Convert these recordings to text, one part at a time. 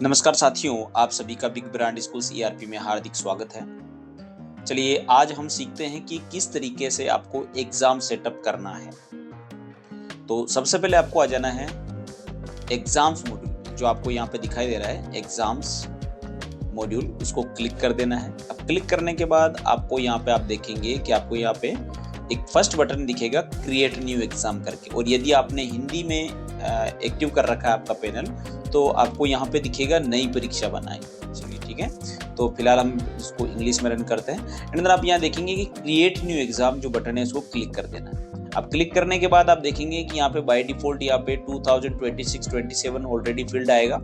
नमस्कार साथियों, आप सभी का बिग ब्रांड स्कूल्स ईआरपी में हार्दिक स्वागत है। चलिए आज हम सीखते हैं कि किस तरीके से आपको एग्जाम सेटअप करना है। तो सबसे पहले आपको आ जाना है एग्जाम्स मॉड्यूल, जो आपको यहाँ पे दिखाई दे रहा है एग्जाम्स मॉड्यूल, उसको क्लिक कर देना है। अब क्लिक करने के बाद आपको यहाँ पे आप देखेंगे कि आपको यहाँ पे एक फर्स्ट बटन दिखेगा क्रिएट न्यू एग्जाम करके, और यदि आपने हिंदी में एक्टिव कर रखा है आपका पैनल तो आपको यहाँ पे दिखेगा नई परीक्षा बनाएं। चलिए ठीक है, तो फिलहाल हम इसको इंग्लिश में रन करते हैं। एंड देन आप यहाँ देखेंगे कि क्रिएट न्यू एग्जाम जो बटन है उसको क्लिक कर देना है। अब क्लिक करने के बाद आप देखेंगे कि यहाँ पे बाय डिफॉल्ट यहाँ पे 2026-27 ऑलरेडी फील्ड आएगा।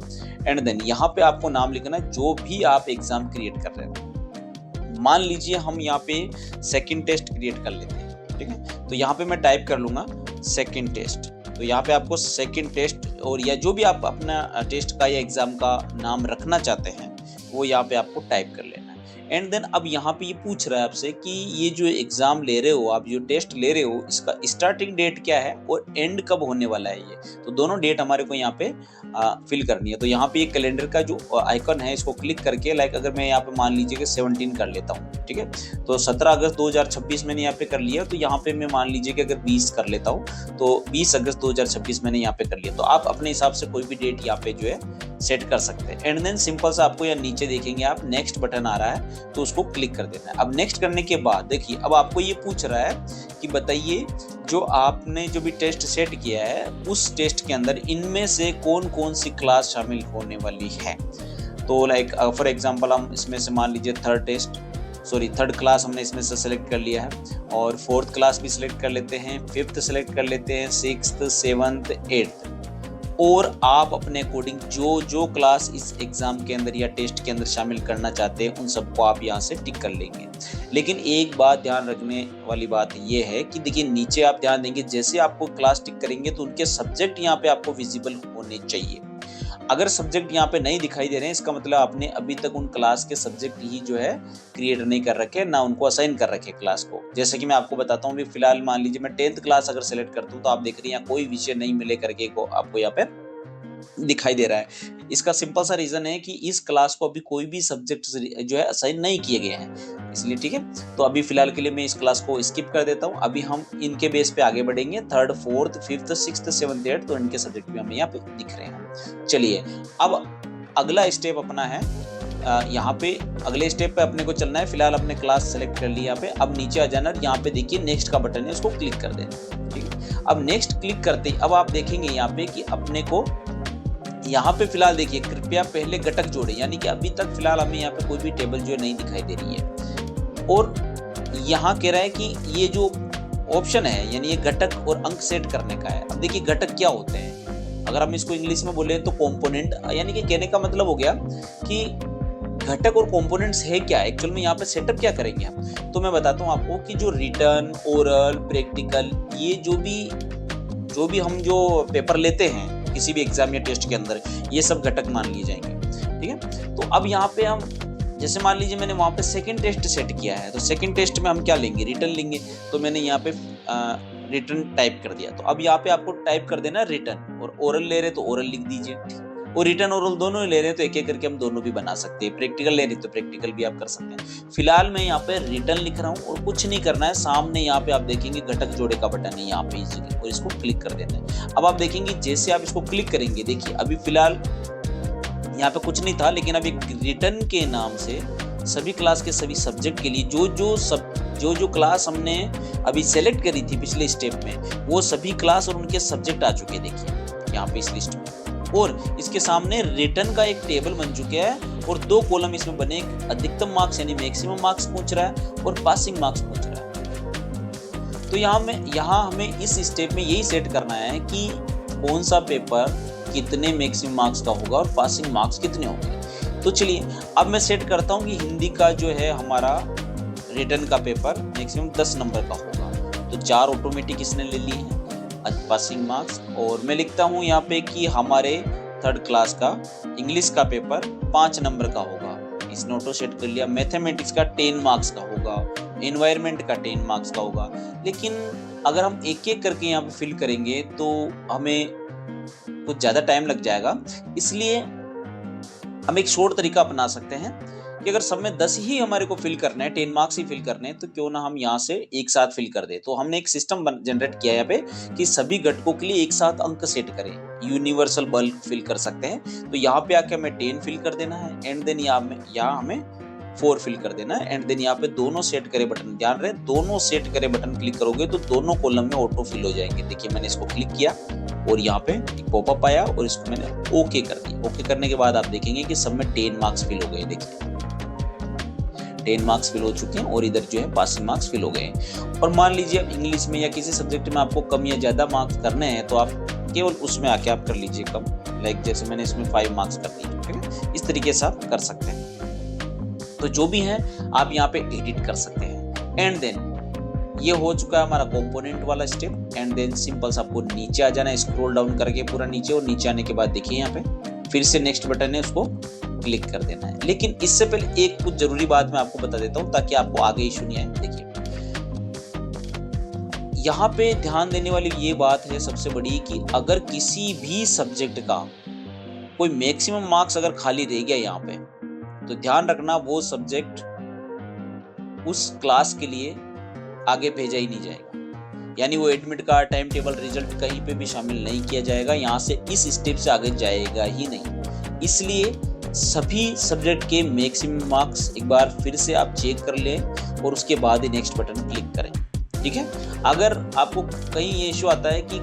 एंड देन यहाँ पे आपको नाम लिखना है जो भी आप एग्जाम क्रिएट कर रहे हो। मान लीजिए हम यहाँ पे सेकंड टेस्ट क्रिएट कर लेते हैं, ठीक है। तो यहाँ पे मैं टाइप कर लूंगा सेकंड टेस्ट। तो यहाँ पे आपको सेकंड टेस्ट और या जो भी आप अपना टेस्ट का या एग्जाम का नाम रखना चाहते हैं वो यहाँ पे आपको टाइप कर लेना है। एंड देन अब यहाँ पे ये पूछ रहा है आपसे कि ये जो एग्जाम ले रहे हो, आप जो टेस्ट ले रहे हो, इसका स्टार्टिंग डेट क्या है और एंड कब होने वाला है ये। तो दोनों डेट हमारे को यहाँ पे फिल करनी है। तो यहाँ पे ये कैलेंडर का जो आइकन है इसको क्लिक करके, लाइक अगर मैं यहाँ पे मान लीजिए कि 17 कर लेता हूँ, ठीक है। तो 17 अगस्त 2026 मैंने यहाँ पे कर लिया। तो यहाँ पे मैं मान लीजिए कि अगर 20 कर लेता हूँ तो 20 अगस्त 2026 मैंने यहाँ पे कर लिया। तो आप अपने हिसाब से कोई भी डेट यहाँ पे जो है सेट कर सकते हैं। एंड देन सिंपल सा आपको यहाँ नीचे देखेंगे आप नेक्स्ट बटन आ रहा है तो उसको क्लिक कर देना है। अब नेक्स्ट करने के बाद देखिए अब आपको ये पूछ रहा है कि बताइए जो आपने जो भी टेस्ट सेट किया है उस टेस्ट के अंदर इनमें से कौन कौन सी क्लास शामिल होने वाली है। तो लाइक फॉर एग्जांपल हम इसमें से मान लीजिए थर्ड क्लास हमने इसमें से सेलेक्ट कर लिया है, और फोर्थ क्लास भी सिलेक्ट कर लेते हैं, फिफ्थ सेलेक्ट कर लेते हैं, सिक्स्थ, सेवंथ, एट्थ, और आप अपने अकॉर्डिंग जो जो क्लास इस एग्जाम के अंदर या टेस्ट के अंदर शामिल करना चाहते हैं उन सबको आप यहाँ से टिक कर लेंगे। लेकिन एक बात ध्यान रखने वाली बात ये है कि देखिए नीचे आप ध्यान देंगे जैसे आपको क्लास टिक करेंगे तो उनके सब्जेक्ट यहाँ पे आपको विजिबल होने चाहिए। अगर सब्जेक्ट यहाँ पे नहीं दिखाई दे रहे हैं इसका मतलब आपने अभी तक उन क्लास के सब्जेक्ट ही जो है क्रिएट नहीं कर रखे, ना उनको असाइन कर रखे क्लास को। जैसे कि मैं आपको बताता हूँ, फिलहाल मान लीजिए मैं 10th क्लास अगर सेलेक्ट करता हूँ तो आप देख रहे हैं यहाँ कोई विषय नहीं मिले करके आपको यहाँ पे दिखाई दे रहा है। इसका सिंपल सा रीजन है कि इस क्लास को अभी कोई भी सब्जेक्ट जो है असाइन नहीं किए गए हैं, इसलिए ठीक है। तो अभी फिलहाल के लिए मैं इस क्लास को स्किप कर देता हूँ। अभी हम इनके बेस पे आगे बढ़ेंगे, third, fourth, fifth, sixth, seventh, eighth, तो इनके सब्जेक्ट भी हमें यहाँ पे दिख रहे हैं। चलिए अब अगला स्टेप अपना है, यहाँ पे अगले स्टेप पे अपने को चलना है। फिलहाल अपने क्लास सेलेक्ट कर ली यहाँ पे। अब नीचे आ जाना, यहाँ पे देखिए नेक्स्ट का बटन है, उसको क्लिक कर देना, ठीक है। अब नेक्स्ट क्लिक करते ही अब आप देखेंगे यहाँ पे कि अपने को यहाँ पे फिलहाल देखिए कृपया पहले घटक जोड़े, यानी कि अभी तक फिलहाल हमें यहाँ पे कोई भी टेबल जो है नहीं दिखाई दे रही है। और यहाँ कह रहा है कि ये जो ऑप्शन है यानी ये घटक और अंक सेट करने का है। अब देखिए घटक क्या होते हैं, अगर हम इसको इंग्लिश में बोले तो कंपोनेंट, यानी कि कहने का मतलब हो गया कि घटक और कंपोनेंट्स है क्या, एक्चुअल में यहाँ पे सेटअप क्या करेंगे हम। तो मैं बताता हूँ आपको कि जो रिटर्न, ओरल, प्रैक्टिकल, ये जो भी हम जो पेपर लेते हैं किसी भी एग्जाम या टेस्ट के अंदर, ये सब घटक मान लिए जाएंगे, ठीक है। तो अब यहाँ पे हम जैसे मान लीजिए मैंने वहां पे सेकंड टेस्ट सेट किया है, तो सेकंड टेस्ट में हम क्या लेंगे, रिटर्न लेंगे। तो मैंने यहाँ पे रिटर्न टाइप कर दिया। तो अब यहाँ पे आपको टाइप कर देना रिटर्न, और ओरल ले रहे तो ओरल लिख दीजिए, और रिटर्न ओरल दोनों ले रहे हैं तो एक एक करके हम दोनों भी बना सकते हैं। प्रैक्टिकल ले रहे तो प्रैक्टिकल भी आप कर सकते हैं। फिलहाल मैं यहाँ पे रिटर्न लिख रहा हूँ और कुछ नहीं करना है। सामने यहाँ पे आप देखेंगे घटक जोड़े का बटन है यहाँ पे इसी, और इसको क्लिक कर देना है। अब आप देखेंगे जैसे आप इसको क्लिक करेंगे, देखिए अभी फिलहाल यहाँ पे कुछ नहीं था, लेकिन अभी रिटर्न के नाम से सभी क्लास के सभी सब्जेक्ट के लिए जो क्लास हमने अभी सेलेक्ट करी थी पिछले स्टेप में, वो सभी क्लास और उनके सब्जेक्ट आ चुके हैं देखिए यहाँ पे इस लिस्ट में। और इसके सामने रिटर्न का एक टेबल बन चुका है और 2 कॉलम इसमें बने, अधिकतम मार्क्स यानी मैक्सिमम मार्क्स पूछ रहा है और पासिंग मार्क्स पूछ रहा है। तो यहाँ हमें इस स्टेप में यही सेट करना है कि कौन सा पेपर कितने मैक्सिमम मार्क्स का होगा और पासिंग मार्क्स कितने होंगे। तो चलिए अब मैं सेट करता हूँ कि हिंदी का जो है हमारा रिटर्न का पेपर मैक्सिमम 10 नंबर का होगा। तो 4 ऑटोमेटिक इसने ले लिए हैं पासिंग मार्क्स, और मैं लिखता हूँ यहाँ पे कि हमारे थर्ड क्लास का इंग्लिश का पेपर 5 नंबर का होगा, इसने ऑटो सेट कर लिया। मैथमेटिक्स का 10 मार्क्स का होगा, एनवायरनमेंट का 10 मार्क्स का होगा। लेकिन अगर हम एक एक करके यहाँ पे फिल करेंगे तो हमें कुछ ज़्यादा टाइम लग जाएगा, इसलिए हम एक शॉर्ट तरीका अपना सकते हैं कि अगर सब में 10 ही हमारे को फिल करना है, 10 मार्क्स ही फिल करने हैं, तो क्यों ना हम यहाँ से एक साथ फिल कर दे। तो हमने एक सिस्टम जनरेट किया यहाँ पे कि सभी घटकों के लिए एक साथ अंक सेट करें, यूनिवर्सल बल्क फिल कर सकते हैं। तो यहाँ पे आके हमें 10 फिल कर देना है एंड देन यहाँ हमें 4 फिल कर देना है एंड देन यहाँ पे दोनों सेट करे बटन, ध्यान रहे दोनों सेट करे बटन क्लिक करोगे तो दोनों कॉलम में ऑटो फिल हो जाएंगे। देखिए मैंने इसको क्लिक किया और यहाँ पे एक पॉपअप आया और इसको मैंने ओके कर दिया। ओके करने के बाद आप देखेंगे कि सब में 10 मार्क्स फिल हो गए। देखिए 10 मार्क्स फिल हो चुके हैं और इधर जो है पासिंग मार्क्स फिल हो गए हैं। और मान लीजिए इंग्लिश में या किसी सब्जेक्ट में आपको कम या ज्यादा मार्क्स करने हैं तो आप केवल उसमें आके आप कर लीजिए कम, लाइक जैसे मैंने इसमें 5 मार्क्स कर दिए, ठीक है। इस तरीके से आप कर सकते हैं। तो जो भी है आप यहाँ पे एडिट कर सकते हैं एंड देन ये हो चुका है हमारा कंपोनेंट वाला स्टेप एंड देन सिंपल सा आपको नीचे आ जाना है, स्क्रॉल डाउन करके पूरा नीचे, और नीचे आने के बाद देखिए यहाँ पे फिर से नेक्स्ट बटन है उसको क्लिक कर देना है। लेकिन इससे पहले एक कुछ जरूरी बात मैं आपको बता देता हूं ताकि आपको आगे इशू नहीं आए। देखिए यहाँ पे ध्यान देने वाली ये बात है सबसे बड़ी कि अगर किसी भी सब्जेक्ट का कोई मैक्सिमम मार्क्स अगर खाली रह गया यहाँ पे तो ध्यान रखना वो सब्जेक्ट उस क्लास के लिए आगे भेजा ही नहीं जाएगा, यानी वो admit card, time table, result कहीं पे भी शामिल नहीं किया जाएगा। यहाँ से इस स्टेप से आगे जाएगा ही नहीं। इसलिए सभी सब्जेक्ट के मैक्सिमम मार्क्स एक बार फिर से आप चेक कर लें और उसके बाद ही नेक्स्ट बटन क्लिक करें, ठीक है। अगर आपको कहीं ये इशू आता है कि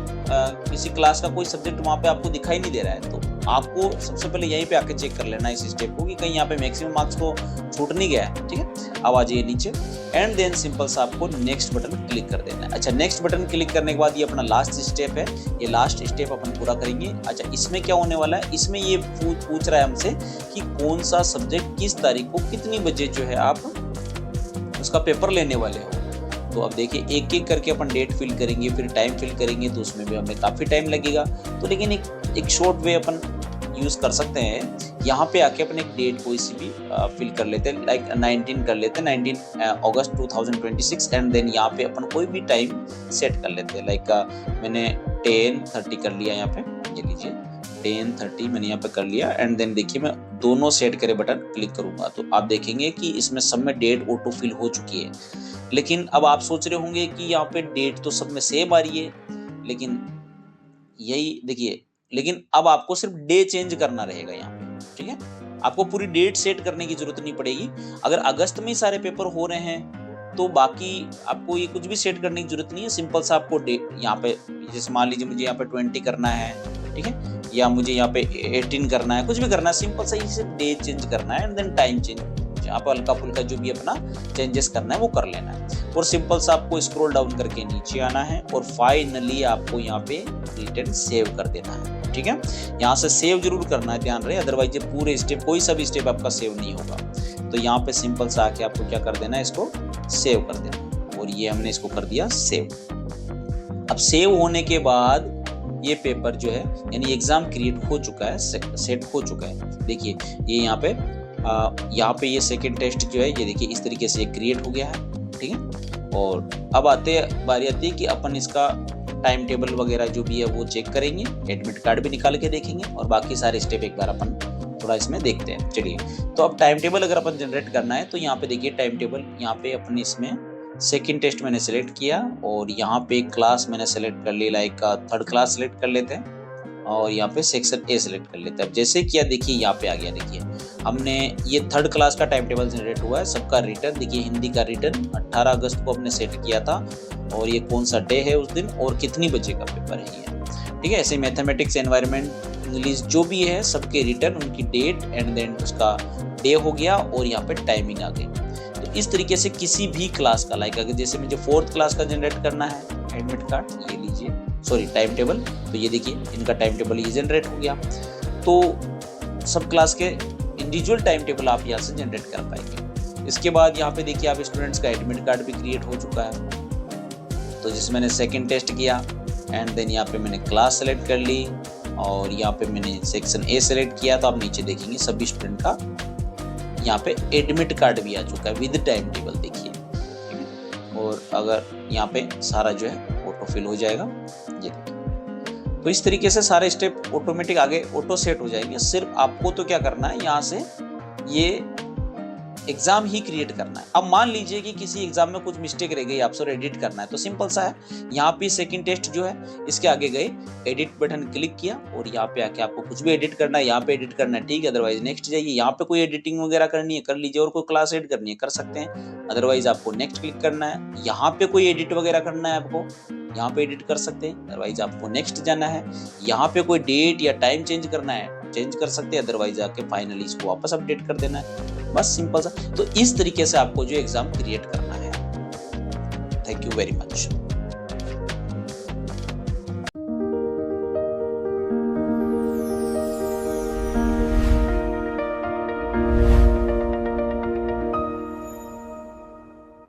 किसी क्लास का कोई सब्जेक्ट वहाँ पे आपको दिखाई नहीं दे रहा है तो आपको सबसे पहले यहीं पे आके चेक कर लेना है इस स्टेप को कि कहीं यहाँ पे मैक्सिमम मार्क्स तो छूट नहीं गया है, ठीक है। अब आ जाइए नीचे एंड देन सिंपल सा आपको नेक्स्ट बटन क्लिक कर देना है। अच्छा, नेक्स्ट बटन क्लिक करने के बाद ये अपना लास्ट स्टेप है, ये लास्ट स्टेप अपन पूरा करेंगे। अच्छा, इसमें क्या होने वाला है, इसमें ये पूछ रहा है हमसे कि कौन सा सब्जेक्ट किस तारीख को कितनी बजे जो है आप उसका पेपर लेने वाले हो। तो अब देखिए एक एक करके अपन डेट फिल करेंगे, फिर टाइम फिल करेंगे, तो उसमें भी हमें काफ़ी टाइम लगेगा। तो लेकिन एक शॉर्ट वे अपन यूज़ कर सकते हैं, यहाँ पे आके अपन एक डेट कोई सी भी फिल कर लेते हैं, लाइक 19 कर लेते हैं, 19 अगस्त 2026 एंड देन यहाँ पे अपन कोई भी टाइम सेट कर लेते हैं, लाइक मैंने 10:30 कर लिया यहाँ पे, ये लीजिए 10:30 मैंने यहाँ पे कर लिया एंड देन देखिए मैं दोनों सेट करे बटन क्लिक करूंगा तो आप देखेंगे कि इसमें सब में डेट ऑटो फिल हो चुकी है। लेकिन अब आप सोच रहे होंगे कि यहाँ पे डेट तो सब में सेम आ रही है, लेकिन यही देखिए, लेकिन अब आपको सिर्फ डे चेंज करना रहेगा यहाँ पे, ठीक है। आपको पूरी डेट सेट करने की जरूरत नहीं पड़ेगी। अगर अगस्त में ही सारे पेपर हो रहे हैं तो बाकी आपको ये कुछ भी सेट करने की जरूरत नहीं है। सिंपल सा आपको डेट यहाँ पे, जैसे मान लीजिए मुझे यहाँ पे 20 करना है, ठीक है, या मुझे यहाँ पे 18 करना है, कुछ भी करना है, सिंपल सा सिर्फ डे चेंज करना है एंड देन टाइम चेंज, यहाँ पे हल्का फुल्का जो भी अपना चेंजेस करना है वो कर लेना है। और सिंपल सा आपको स्क्रॉल डाउन करके नीचे आना है और फाइनली आपको यहाँ पे रिटर्न सेव कर देना है, ठीक है। यहाँ से सेव जरूर करना है, ध्यान रहे, अदरवाइज ये पूरे स्टेप कोई सा भी स्टेप आपका सेव नहीं होगा। तो यहाँ पे सिंपल सा आके आपको क्या कर देना है, इसको सेव कर देना और ये हमने इसको कर दिया सेव। अब सेव होने के बाद ये पेपर जो है यानी एग्जाम क्रिएट हो चुका है, सेट हो चुका है। देखिए ये यहाँ पे ये सेकंड टेस्ट जो है ये देखिए इस तरीके से क्रिएट हो गया है, ठीक है। और अब बारी आती है कि अपन इसका टाइम टेबल वगैरह जो भी है वो चेक करेंगे, एडमिट कार्ड भी निकाल के देखेंगे और बाकी सारे स्टेप एक बार अपन थोड़ा इसमें देखते हैं। चलिए, तो अब टाइम टेबल अगर अपन जनरेट करना है तो यहाँ पे देखिए टाइम टेबल, यहाँ पे अपन इसमें सेकंड टेस्ट मैंने सेलेक्ट किया और यहाँ पे क्लास मैंने सेलेक्ट कर ली, लाइक थर्ड क्लास सेलेक्ट कर लेते हैं और यहाँ पे सेक्शन ए सेलेक्ट कर लेते हैं। अब जैसे किया देखिए यहाँ पे आ गया, देखिए हमने ये थर्ड क्लास का टाइम टेबल जनरेट हुआ है, सबका रिटर्न देखिए, हिंदी का रिटर्न 18 अगस्त को हमने सेट किया था और ये कौन सा डे है उस दिन और कितनी बजे का पेपर है ये, ठीक है। ऐसे मैथमेटिक्स, एनवायरनमेंट, इंग्लिश जो भी है सबके रिटर्न, उनकी डेट एंड देन उसका डे हो गया और यहाँ पे टाइमिंग आ गई। तो इस तरीके से किसी भी क्लास का, लाइक अगर जैसे मुझे फोर्थ क्लास का जनरेट करना है एडमिट कार्ड, ये लीजिए, सॉरी टाइम टेबल, तो ये देखिए इनका टाइम टेबल ये जनरेट हो गया। तो सब क्लास के इंडिविजुअल टाइम टेबल आप यहाँ से जनरेट कर पाएंगे। इसके बाद यहाँ पे देखिए आप स्टूडेंट्स का एडमिट कार्ड भी क्रिएट हो चुका है। तो जिसमें मैंने सेकंड टेस्ट किया एंड देन यहाँ पे मैंने क्लास सेलेक्ट कर ली और यहाँ पे मैंने सेक्शन ए सेलेक्ट किया। तो आप नीचे देखेंगे सभी स्टूडेंट का यहाँ पे एडमिट कार्ड भी आ चुका है विद टाइम टेबल, देखिए, ठीक है। और अगर यहाँ पे सारा जो है ऑटो फिल हो जाएगा, ये देखिए। तो इस तरीके से सारे स्टेप ऑटोमेटिक आगे ऑटो सेट हो जाएंगे। सिर्फ आपको तो क्या करना है, यहाँ से ये एग्जाम ही क्रिएट करना है। अब मान लीजिए कि किसी एग्जाम में कुछ मिस्टेक रह गई, आपसे एडिट करना है, तो सिंपल सा है, यहाँ पे सेकंड टेस्ट जो है इसके आगे गए, एडिट बटन क्लिक किया और यहाँ पे आके आपको कुछ भी एडिट करना है, यहाँ पे एडिट करना है, ठीक है। अदरवाइज नेक्स्ट जाइए, यहाँ पे कोई एडिटिंग वगैरह करनी है कर लीजिए, और कोई क्लास एड करनी है कर सकते हैं। अदरवाइज आपको नेक्स्ट क्लिक करना है, यहाँ पे कोई एडिट वगैरह करना है आपको, यहाँ पे एडिट कर सकते हैं। अदरवाइज आपको नेक्स्ट जाना है, यहाँ पे कोई डेट या टाइम चेंज करना है चेंज कर सकते हैं। अदरवाइज आके फाइनली इसको वापस अपडेट कर देना है, बस सिंपल सा। तो इस तरीके से आपको जो एग्जाम क्रिएट करना है। Thank you very much.